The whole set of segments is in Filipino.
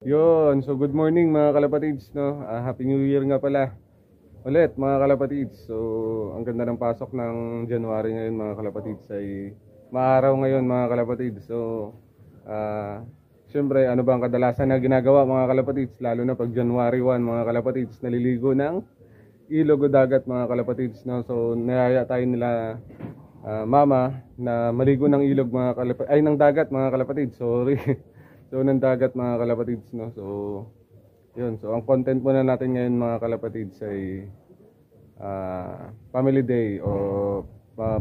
Yun, so good morning mga kalapatids, no? Happy New Year nga pala ulit mga kalapatids. So, ang ganda ng pasok ng January ngayon mga kalapatids ay maaraw ngayon mga kalapatids. So, syempre, ano ba ang kadalasan na ginagawa mga kalapatids? Lalo na pag January 1 mga kalapatids, naliligo ng ilog o dagat mga kalapatids, no? So, niyaya tayo nila mama na maligo ng ilog mga kalapatids, ay ng dagat mga kalapatids, sorry. So, ng dagat mga kalapatids, no? So, yun. So, ang content muna natin ngayon mga kalapatids ay family day o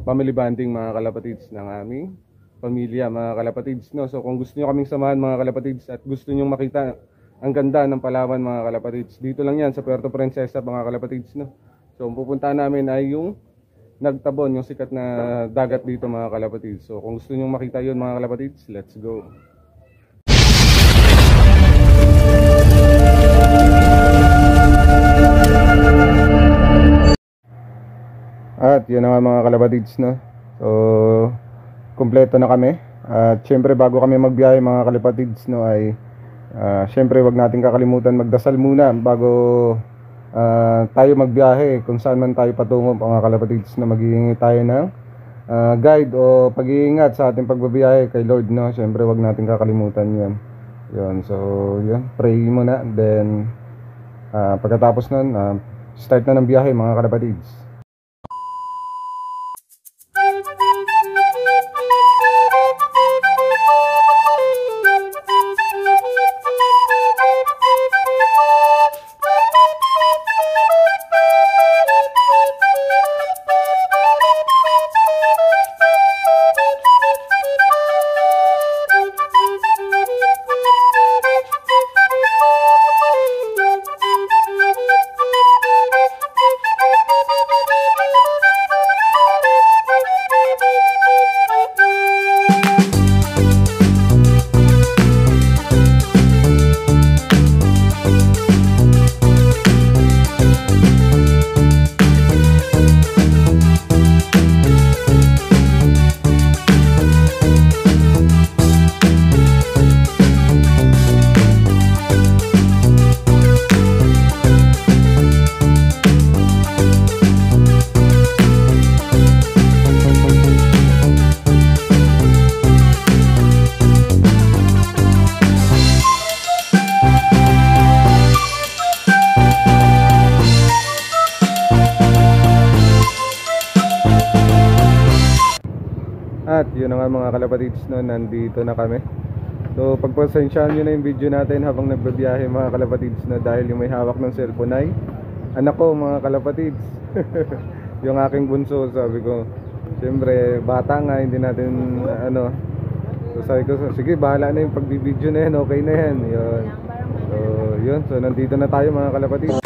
family bonding mga kalapatids ng aming pamilya mga kalapatids, no? So, kung gusto nyo kaming samahan mga kalapatids at gusto nyo makita ang ganda ng Palawan mga kalapatids, dito lang yan sa Puerto Princesa mga kalapatids, no? So, ang pupuntahan namin ay yung Nagtabon, yung sikat na dagat dito mga kalapatids. So, kung gusto nyo makita yun mga kalapatids, let's go! At yun na nga mga kalapatids, no? So, kumpleto na kami. At syempre bago kami magbiyahe mga kalapatids, no, ay syempre wag natin kakalimutan magdasal muna bago tayo magbiyahe kung saan man tayo patungo mga kalapatids, na maghihingi tayo ng guide o pag-iingat sa ating pagbabiyahe kay Lord, no? Syempre wag natin kakalimutan yan. Yun, so yun, pray muna. Then pagkatapos nun, start na ng biyahe mga kalapatids. At yun na nga mga kalapatids, no, nandito na kami. So pagpasensyahan nyo na yung video natin habang nagbabiyahe mga kalapatids, na dahil yung may hawak ng cellphone ay anak ko mga kalapatids. Yung aking bunso, sabi ko siyempre bata nga, hindi natin so sabi ko, sige bahala na yung pagbibideo na yan, okay na yan. Yun, so nandito na tayo mga kalapatids.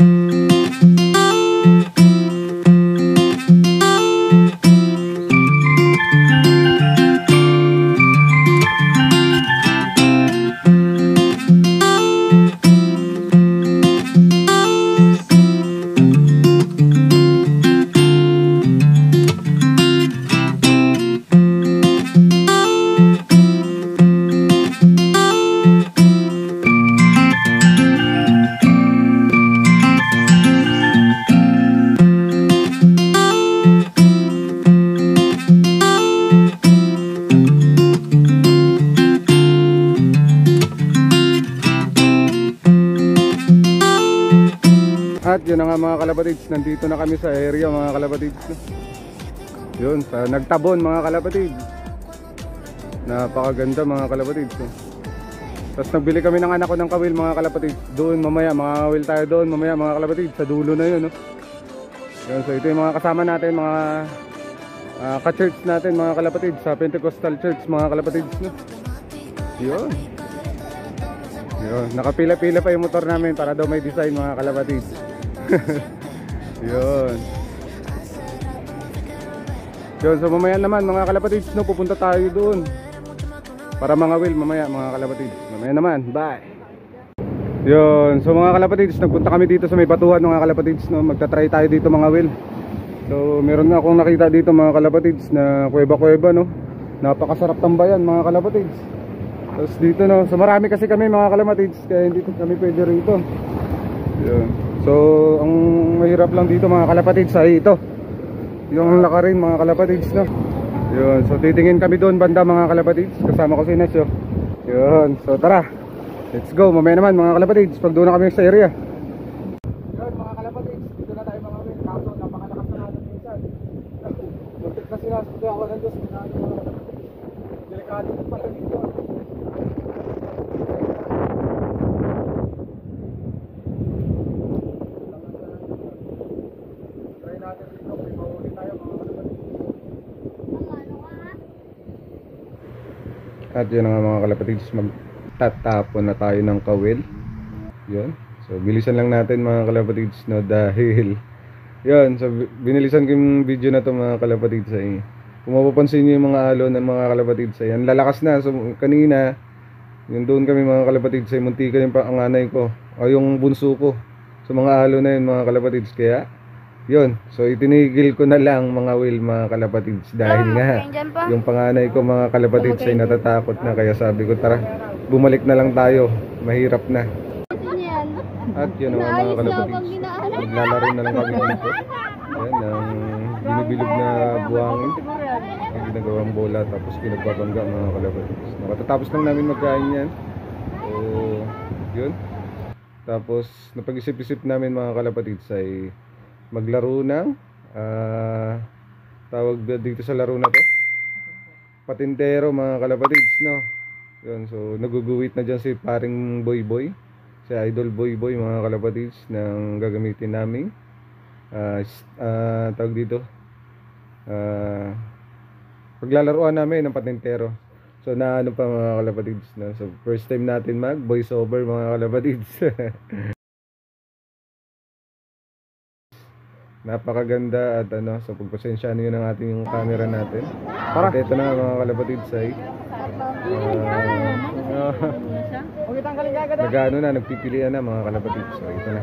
At yun na nga mga kalapatids, nandito na kami sa area mga kalapatids. Yun, sa Nagtabon mga kalapatids. Napakaganda mga kalapatids. Tapos nagbili kami ng anak ko ng kawil mga kalapatids. Doon mamaya, mga kawil tayo doon mamaya mga kalapatids, sa dulo na yun, no? Yun, so ito yung mga kasama natin, mga ka-church natin mga kalapatids, sa Pentecostal Church mga kalapatids, no? Yun. Yun, nakapila-pila pa yung motor namin para daw may design mga kalapatids. Yun. Yun, so mamaya naman mga kalapatids, no, pupunta tayo doon para mga will mamaya mga kalapatids. Mamaya naman, bye. Yun, so mga kalapatids, nagpunta kami dito sa may batuhan mga kalapatids, no. Magta-try tayo dito mga will. So meron nga akong nakita dito mga kalapatids na kuweba-kuweba, no. Napakasarap tambayan mga kalapatids. Tapos dito no, so marami kasi kami mga kalamatids, kaya hindi kami pwede rito. Yun. So ang mahirap lang dito mga kalapatids ay ito, yung lakarin mga kalapatids no. Yun, so titingin kami doon banda mga kalapatids, kasama ko si Nesyo. Yun, so tara, let's go. Mamaya naman mga kalapatids, pag doon na kami sa area. Yun mga kalapatids, dito na tayo mga kapatid. Kaso napakalakas na natin minsan. Muntik na sila, hindi ako ng Diyos. Delikado ko pala dito. Try natin dito, may mahuli tayo mga kalapatids. At yun nga mga kalapatids, magtatapon na tayo ng kawil. Yun, so bilisan lang natin mga kalapatids no, dahil yun, so binilisan ko yung video na to mga kalapatids ay kung mapapansin nyo yung mga alon ng mga kalapatids ay yan, lalakas na. So kanina yung doon kami mga kalapatids ay muntikan yung panganay ko o yung bunso ko sa mga alon na yun mga kalapatids. Kaya yun, so itinigil ko na lang mga will mga kalapatids dahil nga yung panganay ko mga kalapatids ay natatakot na. Kaya sabi ko tara, bumalik na lang tayo, mahirap na. At yun ang mga kalapatids, maglalaro na lang kami dito. Yan, ang binibilog na buhangin, ang ginagawang bola, tapos pinagbabangga mga kalapatids. Nakatatapos lang namin magkain yan. So yun, tapos napag-isip-isip namin mga kalapatids ay maglaro ng tawag dito sa laro na to, patintero mga kalapatids no. Yun, so naguguwit na dyan si paring Boy Boy, si Idol Boy Boy mga kalapatids, nang gagamitin namin tawag dito paglalaruan namin ng patintero. So na ano pa mga kalapatids no? So first time natin mag voice over mga kalapatids. Napakaganda at ano, so pagpasensya nyo ng ating yung camera natin. At ito na mga kalapatids ay nag-ano na, nagpipilian na mga kalapatids. So ito na.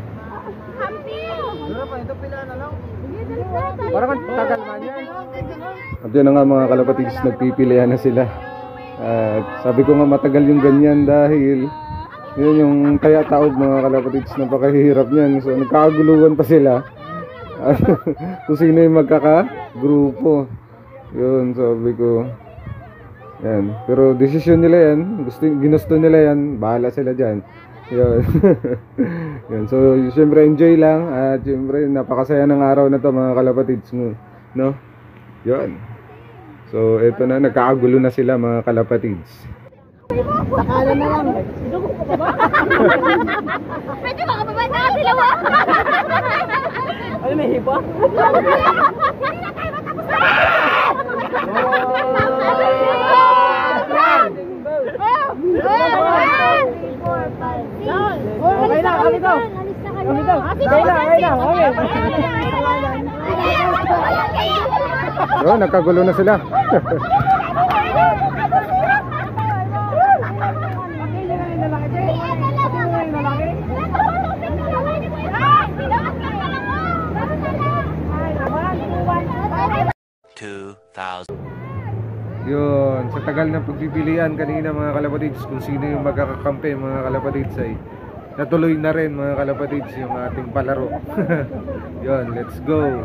Parang tagal man yan. At yun na nga mga kalapatids, nagpipilian na sila. At sabi ko nga matagal yung ganyan dahil yun yung kaya-taob mga kalapatids, napakahirap niyan. So nagkakaguluhan pa sila kung sino yung magkaka-grupo. Yun, sabi ko yan, pero desisyon nila yan, ginusto nila yan, bahala sila dyan. Yun. Yun, so syempre enjoy lang. At syempre napakasaya ng araw na to mga kalapatids no? Yun, so eto na, nagkakagulo na sila mga kalapatids. Sakala na lang. Pwede mga babanda ka sila wa. Ano may hipa? Okay na, kami to. Kami to. Okay na. Yun, nagkagulo na sila. Yun, sa tagal ng pagpipilian kanina mga kalapatids kung sino yung magkakakampi mga kalapatids ay natuloy na rin mga kalapatids yung ating palaro. Yun, let's go.